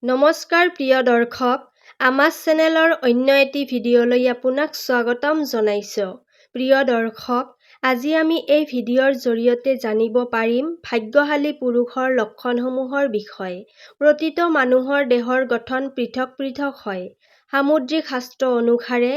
নমস্কাৰ প্ৰিয় দৰ্শক, আমাৰ চেনেলৰ অন্য এটি ভিডিঅ'লৈ আপোনাক স্বাগতম জনাইছোঁ। প্ৰিয় দৰ্শক, আজি আমি এই ভিডিঅ'ৰ জৰিয়তে জানিব পাৰিম ভাগ্যশালী পুৰুষৰ লক্ষণসমূহৰ বিষয়ে। প্ৰতিটো মানুহৰ দেহৰ গঠন পৃথক পৃথক হয়। সামুদ্ৰিক শাস্ত্ৰ অনুসাৰে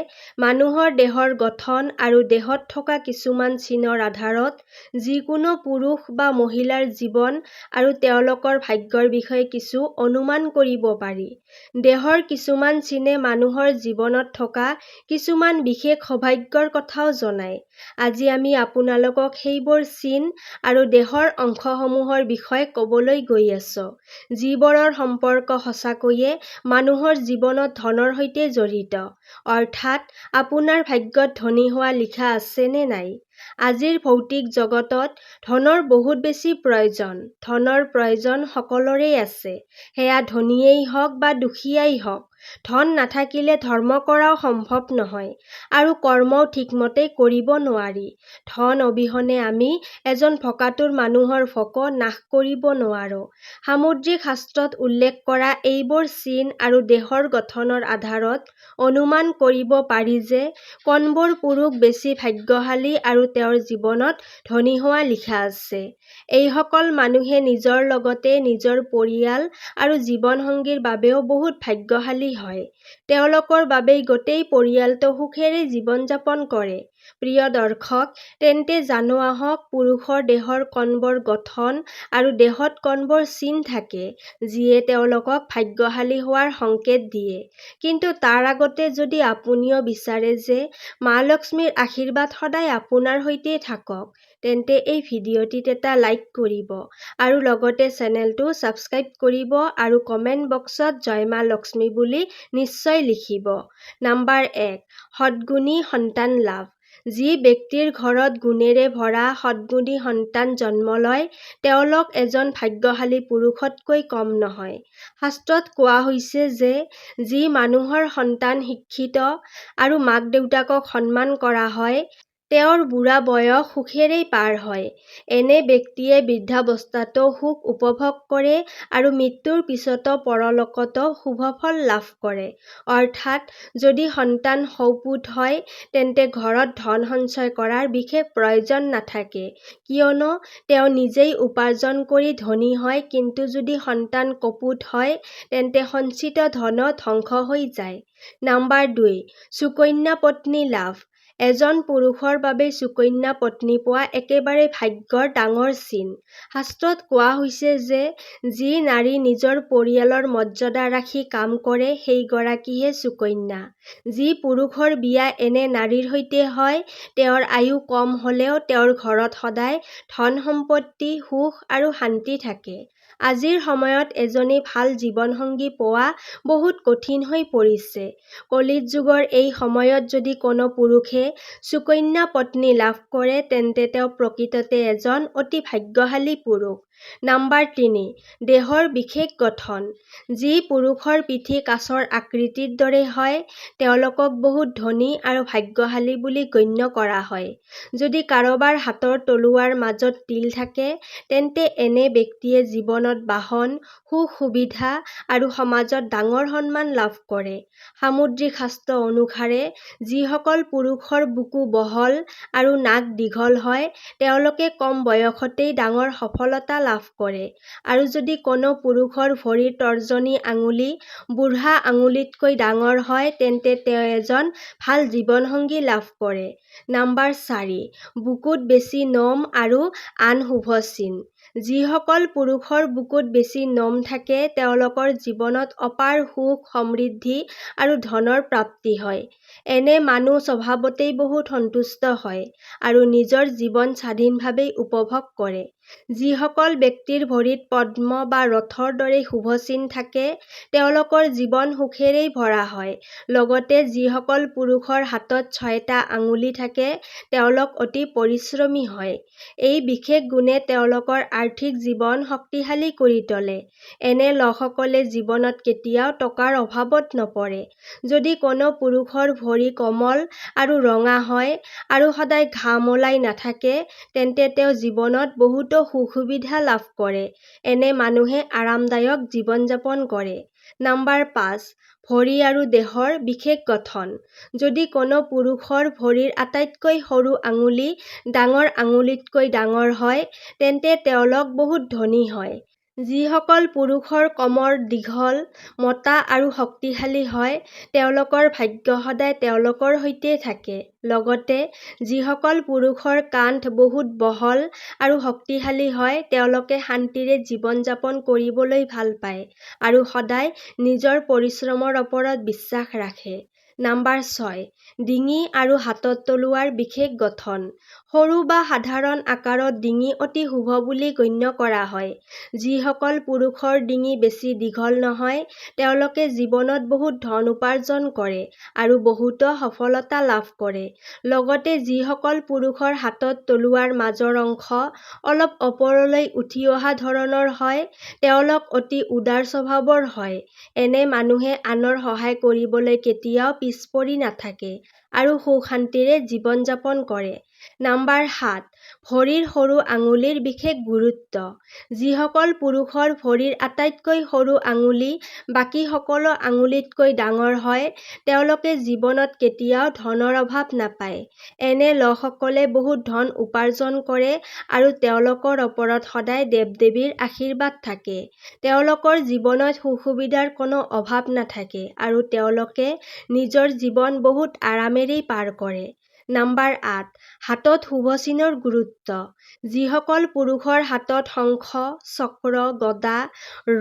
মানুহৰ দেহৰ গঠন আৰু দেহত থকা কিছুমান চিনৰ আধাৰত যিকোনো পুৰুষ বা মহিলাৰ জীৱন আৰু তেওঁলোকৰ ভাগ্যৰ বিষয়ে কিছু অনুমান কৰিব পাৰি। দেহৰ কিছুমান চিনে মানুহৰ জীৱনত থকা কিছুমান বিশেষ সৌভাগ্যৰ কথাও জনায়। আজি আমি আপোনালোকক সেইবোৰ চিন আৰু দেহৰ অংশসমূহৰ বিষয়ে ক'বলৈ গৈ আছোঁ, যিবোৰৰ সম্পৰ্ক সঁচাকৈয়ে মানুহৰ জীৱনত ধনৰ সৈতে জড়িত। অৰ্থাৎ আপোনাৰ ভাগ্যত ধনী হোৱা লিখা আছে নে নাই? আজিৰ ভৌতিক জগতত ধনৰ বহুত বেছি প্ৰয়োজন। ধনৰ প্ৰয়োজন সকলোৰে আছে, সেয়া ধনীয়েই হওক বা দুখীয়াই হওক। ধন নাথাকিলে ধৰ্ম কৰাও সম্ভৱ নহয় আৰু কৰ্মও ঠিকমতে কৰিব নোৱাৰি। ধন অবিহনে আমি এজন ভোকাতুৰ মানুহৰ ভোকো নাশ কৰিব নোৱাৰোঁ। সামুদ্ৰিক শাস্ত্ৰত উল্লেখ কৰা এইবোৰ চিন আৰু দেহৰ গঠনৰ আধাৰত অনুমান কৰিব পাৰি যে কোনবোৰ পুৰুষ বেছি ভাগ্যশালী আৰু তেওঁৰ জীৱনত ধনী হোৱা লিখা আছে। এইসকল মানুহে নিজৰ লগতে নিজৰ পৰিয়াল আৰু জীৱনসংগীৰ বাবেও বহুত ভাগ্যশালী হয়। তেওঁলোকৰ বাবেই গোটেই পৰিয়ালটো সুখেৰে জীৱন যাপন কৰে। প্ৰিয় দৰ্শক, তেন্তে জানো আহক পুৰুষৰ দেহৰ কোনবোৰ গঠন আৰু দেহত কোনবোৰ চিন থাকে, যিয়ে তেওঁলোকক ভাগ্যশালী হোৱাৰ সংকেত দিয়ে। কিন্তু তাৰ আগতে যদি আপুনিও বিচাৰে যে মা লক্ষ্মীৰ আশীৰ্বাদ সদায় আপোনাৰ সৈতে থাকক, তেন্তে এই ভিডিঅ'টিত এটা লাইক কৰিব আৰু লগতে চেনেলটো ছাবস্ক্ৰাইব কৰিব আৰু কমেণ্ট বক্সত জয় মা লক্ষ্মী বুলি নিশ্চয় লিখিব। নম্বৰ 1, সদ্গুণী সন্তান লাভ। যি ব্যক্তিৰ ঘৰত গুণেৰে ভৰা সদ্গুণী সন্তান জন্ম লয়, তেওঁলোক এজন ভাগ্যশালী পুৰুষতকৈ কম নহয়। শাস্ত্ৰত কোৱা হৈছে যে যি মানুহৰ সন্তান শিক্ষিত আৰু মাক দেউতাকক সন্মান কৰা হয়, তেওঁৰ বুঢ়া বয়স সুখেৰে পাৰ হয়। এনে ব্যক্তিয়ে বৃদ্ধাৱস্থাতো সুখ উপভোগ কৰে আৰু মৃত্যুৰ পিছতো পৰলোকতো শুভফল লাভ কৰে। অৰ্থাৎ যদি সন্তান সৌপুত হয়, তেন্তে ঘৰত ধন সঞ্চয় কৰাৰ বিশেষ প্ৰয়োজন নাথাকে, কিয়নো তেওঁ নিজেই উপাৰ্জন কৰি ধনী হয়। কিন্তু যদি সন্তান কপুত হয়, তেন্তে সঞ্চিত ধনো ধ্বংস হৈ যায়। নম্বৰ 2, সুকন্যা পত্নী লাভ। এজন পুৰুষৰ বাবে সুকন্যা পত্নী পোৱা একেবাৰে ভাগ্যৰ ডাঙৰ চিন। শাস্ত্ৰত কোৱা হৈছে যে যি নাৰী নিজৰ পৰিয়ালৰ মৰ্যাদা ৰাখি কাম কৰে, সেই গৰাকীহে সুকন্যা। যি পুৰুষৰ বিয়া এনে নাৰীৰ সৈতে হয়, তেওঁৰ আয়ু কম হ'লেও তেওঁৰ ঘৰত সদায় ধন সম্পত্তি, সুখ আৰু শান্তি থাকে। আজিৰ সময়ত এজনী ভাল জীৱনসংগী পোৱা বহুত কঠিন হৈ পৰিছে। কলিত যুগৰ এই সময়ত যদি কোনো পুৰুষে সুকন্যা পত্নী লাভ কৰে, তেন্তে তেওঁ প্ৰকৃততে এজন অতি ভাগ্যশালী পুৰুষ। নম্বৰ 3, দেহৰ বিশেষ গঠন। যি পুৰুষৰ পিঠি কাছৰ আকৃতিৰ দৰে হয়, তেওঁলোকক বহুত ধনী আৰু ভাগ্যশালী বুলি গণ্য কৰা হয়। যদি কাৰোবাৰ হাতৰ তলুৱাৰ মাজত তিল থাকে, তেন্তে এনে ব্যক্তিয়ে জীৱনত বাহন, সুখ-সুবিধা আৰু সমাজত ডাঙৰ সন্মান লাভ কৰে। সামুদ্ৰিক শাস্ত্ৰ অনুসাৰে যিসকল পুৰুষৰ বুকু বহল আৰু নাক দীঘল হয়, তেওঁলোকে কম বয়সতেই ডাঙৰ সফলতা লাভ কৰে। আৰু যদি কোনো পুৰুষৰ ভৰিৰ তৰ্জনী আঙুলি বুঢ়া আঙুলিতকৈ ডাঙৰ হয়, তেন্তে তেওঁ এজন ভাল জীৱনসংগী লাভ কৰে। নম্বৰ 4, বুকুত বেছি নোম আৰু আন শুভ চিন। যিসকল পুৰুষৰ বুকুত বেছি নোম থাকে, তেওঁলোকৰ জীৱনত অপাৰ সুখ, সমৃদ্ধি আৰু ধনৰ প্ৰাপ্তি হয়। এনে মানুহ স্বভাৱতেই বহুত সন্তুষ্ট হয় আৰু নিজৰ জীৱন স্বাধীনভাৱে উপভোগ কৰে। যিসকল ব্যক্তিৰ ভৰিত পদ্ম বা ৰথৰ দৰে শুভ চিন থাকে, তেওঁলোকৰ জীৱন সুখেৰে ভৰা হয়। লগতে যিসকল পুৰুষৰ হাতত 6টা আঙুলি থাকে, তেওঁলোক অতি পৰিশ্ৰমী হয়। এই বিশেষ গুণে তেওঁলোকৰ আৰ্থিক জীৱন শক্তিশালী কৰি তোলে। এনে লোকসকলে জীৱনত কেতিয়াও টকাৰ অভাৱত নপৰে। যদি কোনো পুৰুষৰ ভৰি কোমল আৰু ৰঙা হয় আৰু সদায় ঘাম ওলাই নাথাকে, তেন্তে তেওঁ জীৱনত বহুতো বহুতো সুবিধা লাভ কৰে। এনে মানুহে আৰামদায়ক জীৱন-যাপন কৰে। নাম্বাৰ 5, ভৰি আৰু দেহৰ বিশেষ গঠন। যদি কোনো পুৰুষৰ ভৰিৰ আটাইতকৈ সৰু আঙুলি ডাঙৰ আঙুলিতকৈ ডাঙৰ হয়, তেন্তে তেওঁলোক বহুত ধনী হয়। যিসকল পুৰুষৰ কমৰ দীঘল, মোটা আৰু শক্তিশালী হয়, তেওঁলোকৰ ভাগ্য সদায় তেওঁলোকৰ সৈতে থাকে। লগতে যিসকল পুৰুষৰ কান্ধ বহুত বহল আৰু শক্তিশালী হয়, তেওঁলোকে শান্তিৰে জীৱন-যাপন কৰিবলৈ ভাল পায় আৰু সদায় নিজৰ পৰিশ্ৰমৰ ওপৰত বিশ্বাস ৰাখে। নাম্বাৰ 6, ডিঙি আৰু হাতত তলুৱাৰ বিশেষ গঠন। সৰু বা সাধাৰণ আকাৰত ডিঙি অতি শুভ বুলি গণ্য কৰা হয়। যিসকল পুৰুষৰ ডিঙি বেছি দীঘল নহয়, তেওঁলোকে জীৱনত বহুত ধন উপাৰ্জন কৰে আৰু বহুতো সফলতা লাভ কৰে। লগতে যিসকল পুৰুষৰ হাতত তলুৱাৰ মাজৰ অংশ অলপ ওপৰলৈ উঠি অহা ধৰণৰ হয়, তেওঁলোক অতি উদাৰ স্বভাৱৰ হয়। এনে মানুহে আনৰ সহায় কৰিবলৈ কেতিয়াও পিছ পৰি নাথাকে আৰু সুখ-শান্তিৰে জীৱন-যাপন কৰে। নাম্বাৰ 7, ভৰিৰ সৰু আঙুলিৰ বিশেষ গুৰুত্ব। যিসকল পুৰুষৰ ভৰিৰ আটাইতকৈ সৰু আঙুলি বাকী সকলো আঙুলিতকৈ ডাঙৰ হয়, তেওঁলোকে জীৱনত কেতিয়াও ধনৰ অভাৱ নাপায়। এনে লোকসকলে বহুত ধন উপাৰ্জন কৰে আৰু তেওঁলোকৰ ওপৰত সদায় দেৱ-দেৱীৰ আশীৰ্বাদ থাকে। তেওঁলোকৰ জীৱনত সুখ-সুবিধাৰ কোনো অভাৱ নাথাকে আৰু তেওঁলোকে নিজৰ জীৱন বহুত আৰামেৰে পাৰ কৰে। নাম্বাৰ 8, হাতত শুভ চিনৰ গুৰুত্ব। যিসকল পুৰুষৰ হাতত শংখ, চক্ৰ, গদা,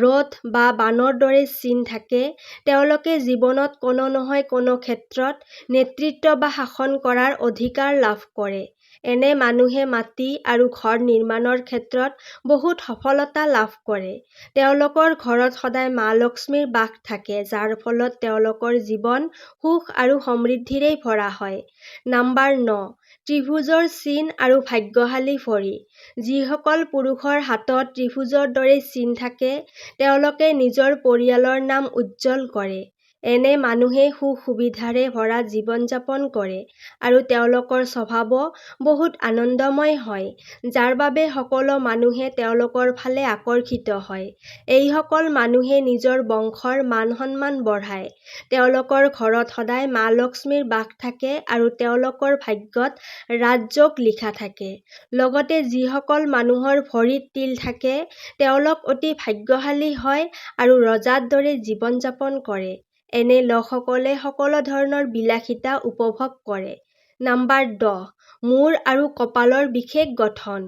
ৰথ বা বাণৰ দৰে চিন থাকে, তেওঁলোকে জীৱনত কোনো নহয় কোনো ক্ষেত্ৰত নেতৃত্ব বা শাসন কৰাৰ অধিকাৰ লাভ কৰে। এনে মানুহে মাটি আৰু ঘৰ নিৰ্মাণৰ ক্ষেত্ৰত বহুত সফলতা লাভ কৰে। তেওঁলোকৰ ঘৰত সদায় মা লক্ষ্মীৰ বাস থাকে, যাৰ ফলত তেওঁলোকৰ জীৱন সুখ আৰু সমৃদ্ধিৰে ভৰা হয়। নাম্বাৰ 9, ত্ৰিভুজৰ চিন আৰু ভাগ্যশালী ভৰি। যিসকল পুৰুষৰ হাতত ত্ৰিভুজৰ দৰে চিন থাকে, তেওঁলোকে নিজৰ পৰিয়ালৰ নাম উজ্জ্বল কৰে। এনে মানুহে সুখ-সুবিধাৰে ভৰা জীৱন-যাপন কৰে আৰু তেওঁলোকৰ স্বভাৱো বহুত আনন্দময় হয়, যাৰ বাবে সকলো মানুহে তেওঁলোকৰ ফালে আকৰ্ষিত হয়। এইসকল মানুহে নিজৰ বংশৰ মান-সন্মান বঢ়ায়। তেওঁলোকৰ ঘৰত সদায় মা লক্ষ্মীৰ বাস থাকে আৰু তেওঁলোকৰ ভাগ্যত ৰাজযোগ লিখা থাকে। লগতে যিসকল মানুহৰ ভৰিত তিল থাকে, তেওঁলোক অতি ভাগ্যশালী হয় আৰু ৰজাৰ দৰে জীৱন-যাপন কৰে। এনে লোকসকলে সকলো ধৰণৰ বিলাসিতা উপভোগ কৰে। নাম্বাৰ 10, মূৰ আৰু কপালৰ বিশেষ গঠন।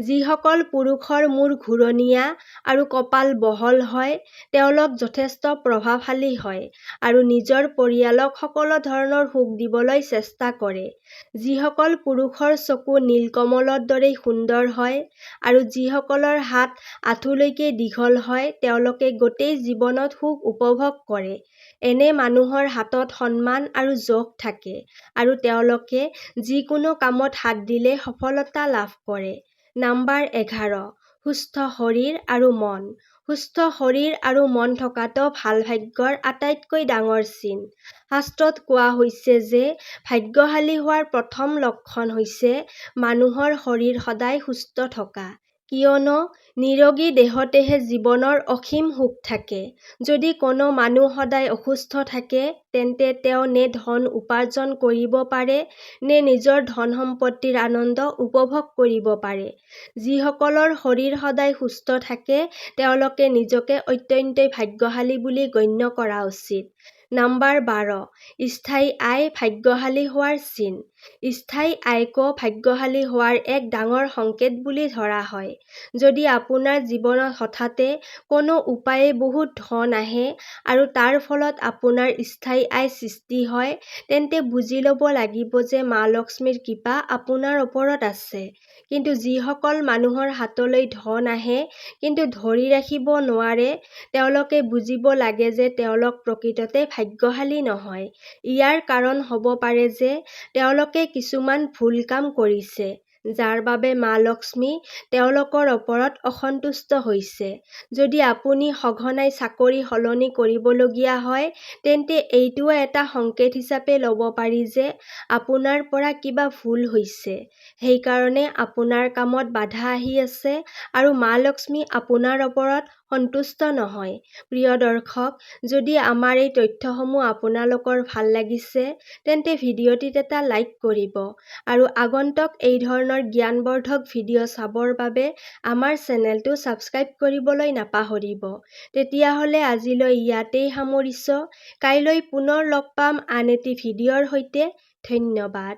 যিসকল পুৰুষৰ মূৰ ঘূৰণীয়া আৰু কপাল বহল হয়, তেওঁলোক যথেষ্ট প্ৰভাৱশালী হয় আৰু নিজৰ পৰিয়ালক সকলো ধৰণৰ সুখ দিবলৈ চেষ্টা কৰে। যিসকল পুৰুষৰ চকু নীলকমলৰ দৰে সুন্দৰ হয় আৰু যিসকলৰ হাত আঁঠুলৈকে দীঘল হয়, তেওঁলোকে গোটেই জীৱনত সুখ উপভোগ কৰে। এনে মানুহৰ হাতত সন্মান আৰু যশ থাকে আৰু তেওঁলোকে যিকোনো কামত হাত দিলে সফলতা লাভ কৰে। নাম্বাৰ 11, সুস্থ শৰীৰ আৰু মন। সুস্থ শৰীৰ আৰু মন থকাটো ভাল ভাগ্যৰ আটাইতকৈ ডাঙৰ চিন। শাস্ত্ৰত কোৱা হৈছে যে ভাগ্যশালী হোৱাৰ প্ৰথম লক্ষণ হৈছে মানুহৰ শৰীৰ সদায় সুস্থ থকা। কিয়নো নিৰোগী দেহতেহে জীৱনৰ অসীম সুখ থাকে। যদি কোনো মানুহ সদায় অসুস্থ থাকে, তেন্তে তেওঁ নে ধন উপাৰ্জন কৰিব পাৰে, নে নিজৰ ধন-সম্পত্তিৰ আনন্দ উপভোগ কৰিব পাৰে। যিসকলৰ শৰীৰ সদায় সুস্থ থাকে, তেওঁলোকে নিজকে অত্যন্তই ভাগ্যশালী বুলি গণ্য কৰা উচিত। নাম্বাৰ 12, স্থায়ী আয় ভাগ্যশালী হোৱাৰ চিন। স্থায়ী আয়কো ভাগ্যশালী হোৱাৰ এক ডাঙৰ সংকেত বুলি ধৰা হয়। যদি আপোনাৰ জীৱনত হঠাতে কোনো উপায়ে বহুত ধন আহে আৰু তাৰ ফলত আপোনাৰ স্থায়ী আয় সৃষ্টি হয়, তেন্তে বুজি ল'ব লাগিব যে মা লক্ষ্মীৰ কৃপা আপোনাৰ ওপৰত আছে। কিন্তু যিসকল মানুহৰ হাতলৈ ধন আহে কিন্তু ধৰি ৰাখিব নোৱাৰে, তেওঁলোকে বুজিব লাগে যে তেওঁলোক প্ৰকৃততে ভাগ্যশালী নহয়। ইয়াৰ কাৰণ হ'ব পাৰে যে তেওঁলোকে কিছুমান ভুল কাম কৰিছে, যাৰ বাবে মা লক্ষ্মী তেওঁলোকৰ ওপৰত অসন্তুষ্ট হৈছে। যদি আপুনি সঘনাই চাকৰি সলনি কৰিবলগীয়া হয়, তেন্তে এইটোও এটা সংকেত হিচাপে ল'ব পাৰি যে আপোনাৰ পৰা কিবা ভুল হৈছে। সেইকাৰণে আপোনাৰ কামত বাধা আহি আছে আৰু মা লক্ষ্মী আপোনাৰ ওপৰত সন্তুষ্ট নহয়। প্ৰিয় দৰ্শক, যদি আমাৰ এই তথ্যসমূহ আপোনালোকৰ ভাল লাগিছে, তেন্তে ভিডিঅ'টিত এটা লাইক কৰিব আৰু আগন্তুক এই ধৰণৰ জ্ঞানবৰ্ধক ভিডিঅ' চাবৰ বাবে আমাৰ চেনেলটো ছাবস্ক্ৰাইব কৰিবলৈ নাপাহৰিব। তেতিয়াহ'লে আজিলৈ ইয়াতেই সামৰিছোঁ। কাইলৈ পুনৰ লগ পাম আন এটি ভিডিঅ'ৰ সৈতে। ধন্যবাদ।